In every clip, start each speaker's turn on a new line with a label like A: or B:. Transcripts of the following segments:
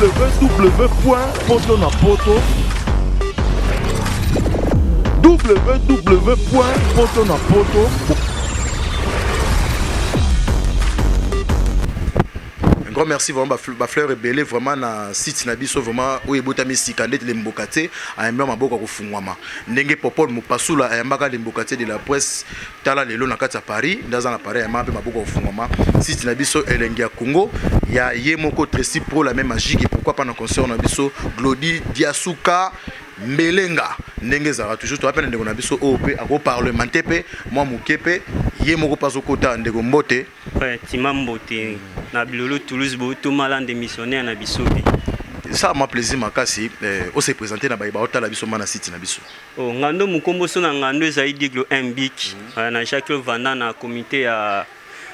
A: www.potonapoto www.potonapoto.
B: Un grand merci vraiment ba fleur rebelle vraiment na site na biso vraiment où ebotami sikandete le mbokate ayamba maboko ko fungwama ndenge popol mupasula ayambaka le mbokate de la presse tala lelo na kati ya Paris ndaza na Paris ayamba maboko ko fungwama site na biso elenge ya Congo ya yemoko Tracy Pro la même magique et pourquoi pas na concert na biso Glody Diasuka Mbelenga ndenge zara toujours to appelle ndeko na biso OP ako parlementer pe moi mukepe yemoko paso kota ndeko mbote
C: ouais timambote na bilolo Toulouse bo to malande missionnaire na bisobi
B: ça m'a plaisir makasi on s'est présenté na ba otala biso mana site na biso
C: oh ngando mukombo so na ngando ezali diglo mbik na Jacques Vanda na comité ya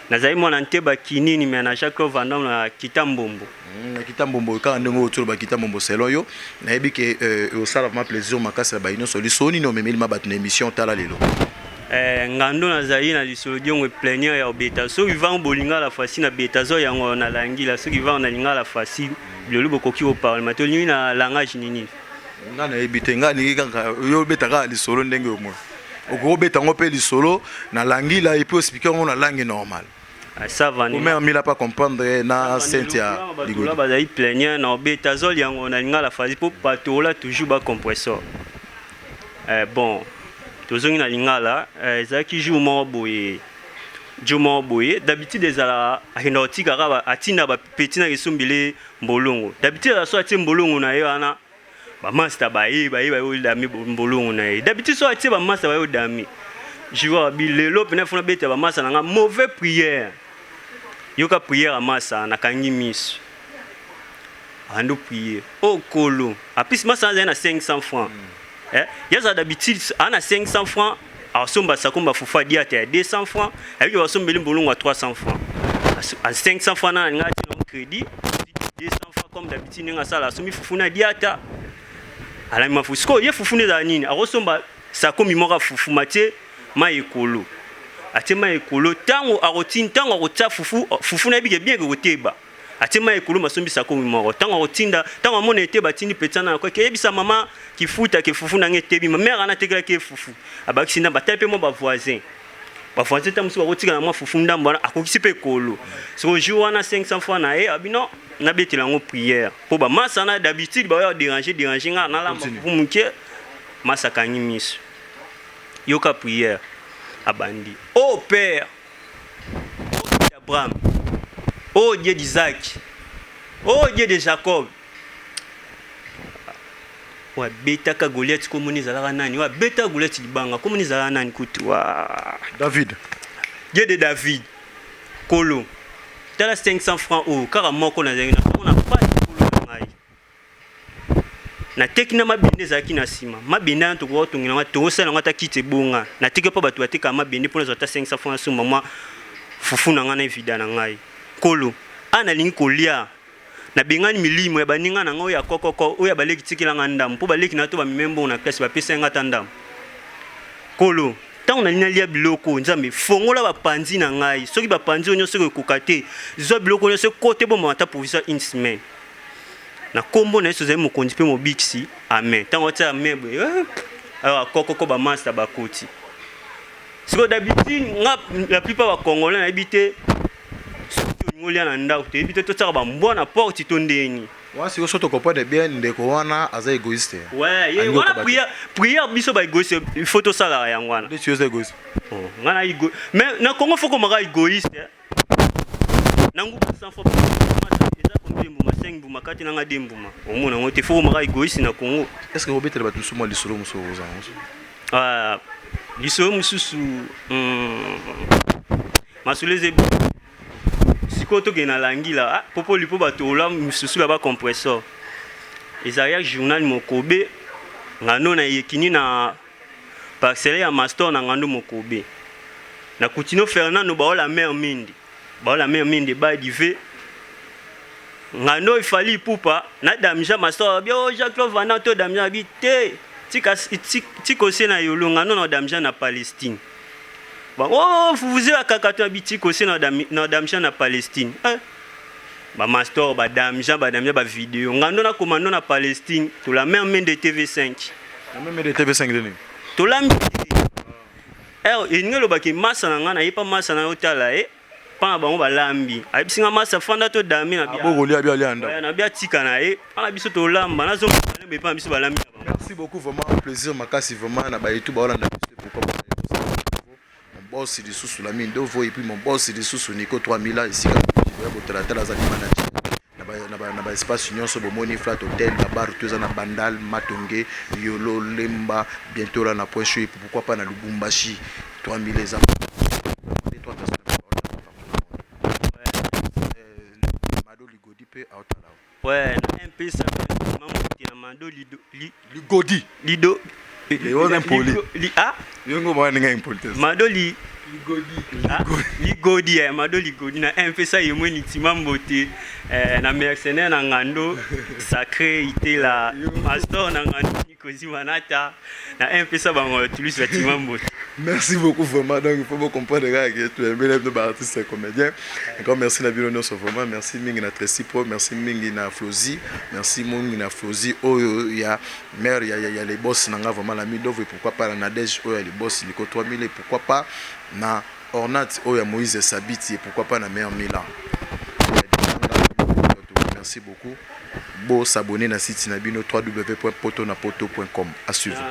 C: nazali mwana nteba kinini mais na Jacques Vanda na Kitambombo
B: na Kitambombo ka ndenge otolo ba Kitambombo selo yo na yebi ke au sala m'a plaisir makasi ba ino solution no memeli mabatu na émission tala lelo
C: ngando nazali na lisolo diongo plénière ya beta so vivant bolinga la fasi na beta zo yango na langi la so vivant na linga la fasi bilolo bokoki au parlement to ni na langage nini
B: ngana ebite ngani kanga yo beta ka lisolo ndenge omo oko beta ngo pe lisolo na langi la et puis expliquer ngo na langue normale
C: ça va
B: ni mais mila pas comprendre na sentia
C: ligolo bazali plénière na beta zo yango na linga la fasi pour patola toujours ba compresseur bon tozongi na lingala ezaki jour boye d'habitude ezala ahindotika ka atina ba petit na kesumbile mbolongo d'habitude la so atie mbolongo na yo ana ba master ba yo dami mbolongo na yo d'habitude so atie ba master ba yo dami je vois bilelo pena fona beta ba master na mauvais prière yoka prière a masa na kangi miss ando prière o kolo apis masa na 500 francs yaza d'habitude ana 500 francs asomba sakomba fufa diate ya 200 francs avec basomba limbolongo à 300 francs à 500 francs na ngati no crédit 200 francs comme d'habitude nga sala asomi fufuna diata ala mafusko ye fufune za nini akosomba sakomi moka fufu matie maekolo ate maekolo tango arotin tango akotsa fufuna bige bien ko teba atema ekulu masombi sakomi moko tango otinda tango amona ete batindi petana ko ke yebisa mama kifuta ke fufu na ngetebi ma mère ana tekela ke fufu abakisi na batalpe mo ba voisin tamusu bakotika na mwa fufu ndambo akokisi pe kolo so jour wana 500 francs na abino na betela ngo prière po ba masa na d'habitude ba yo déranger nga na lamba fufu muke masa kanyi miso yoka prière abandi oh père Abraham. Oh Dieu d'Isaac, oh Dieu de Jacob. Wa beta ka Goliath komoni zalaka nani? Wa beta Goliath libanga komoni zalaka nani kutu? Wa
B: David.
C: Dieu de David. Kolo. Tala 500 francs au kara moko na zali na pas kolo ngai. Na tekina mabende zaki na sima. Mabende anto ko tongina ma to sala ngata kite bonga. Na teke pa batu ateka mabende pona zota 500 francs suma moi fufu na ngana evida na ngai. Kolo ana lingi kolia na bengani milimo ya baninga na ngo ya kokoko oya baleki tikila ngandam po baleki na to ba membo na classe ba pesa ngata ndam kolo tango na lia biloko nzambe fongola ba panzi na ngai soki ba panzi onyo soko kokate zo biloko nyose kote bo mata pour visa une semaine na kombo na eso zai mokonzi pe mobiksi amen tango tia mebe alors kokoko ba master ba koti siko d'habitude la plupart ba congolais na habité ngolia na ndako te bito to tsaka ba mbona porte tondeni
B: wasi osoto comprendre bien ndeko wana aza égoïste
C: ouais ye wana prière biso ba égoïste il faut to sala ya ngwana
B: de tu es égoïste
C: ngana égoïste mais na Congo faut ko maka égoïste nangu sans faut eza combien mbuma 5 mbuma 4 nanga dembuma omona ngote faut maka égoïste na Congo
B: est-ce que obetela batu sumo lisolo muso ozango
C: lisolo mususu masuleze sikoto ke na langi la popo lipo bato la mususu ba compresseur ezaya journal mokobe ngano na yekini na parcelle ya master na ngando mokobe na Coutinho Fernando ba la mère mindi ba dive ngano ifali pupa na damja master bio Jacques Vanda to damja bité tika sena yolo ngano na damja na Palestine. Oh, vous avez kakato abiti kose na damja na Palestine. ba master ba damja ba vidéo ngando na commando na Palestine to la même de TV5
B: la même de TV5 de
C: to la ngelo ba ki massa na ngana yipa massa na otala pa bango ba lambi abisinga massa fanda to dami na
B: bia boko lia bia anda
C: na bia tika na pa biso to lamba na zo me pa biso ba lambi.
B: Merci beaucoup, vraiment un plaisir makasi vraiment na ba YouTube ba olanda pourquoi mon boss il sous la mine d'Ovo et puis mon boss il sous Nico 3000 ici ya botala tala za manager na ba espace union so bomoni flat hotel la bar tous na bandal matonge yolo lemba bientôt là na point chaud pourquoi pas na Lubumbashi 3000 les enfants les 3 personnes Mado Ligodi pe outala
C: ouais un peu ça maman Mado
B: Ligodi
C: lido
B: les on impoli
C: ah
B: yongo ba ninga impolitesse
C: Mado Ligodi Mado Ligodi na un peu ça yemo ni timambote na mercenaire na ngando sacré ité la pastor na ngando nikozi manata na un peu ça bango tulus la timambote.
B: Merci beaucoup vraiment, donc il faut vous comprendre que tu es un bel de artiste et comédien. Encore merci la Bilono vraiment, merci Mingi na Tracy Pro, merci Mingi na Flozi, merci Mingi na Flozi. Oh il y a mère, il y a les boss nanga vraiment la Midov et pourquoi pas la Nadège, oh il y a les boss Nico 3000 et pourquoi pas na Ornat, oh il y a Moïse Sabiti et pourquoi pas na mère Milan. Merci beaucoup. Beau s'abonner na site Nabino www.potonapoto.com. À suivre.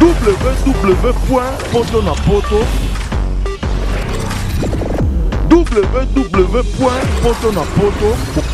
A: www.potonapoto.com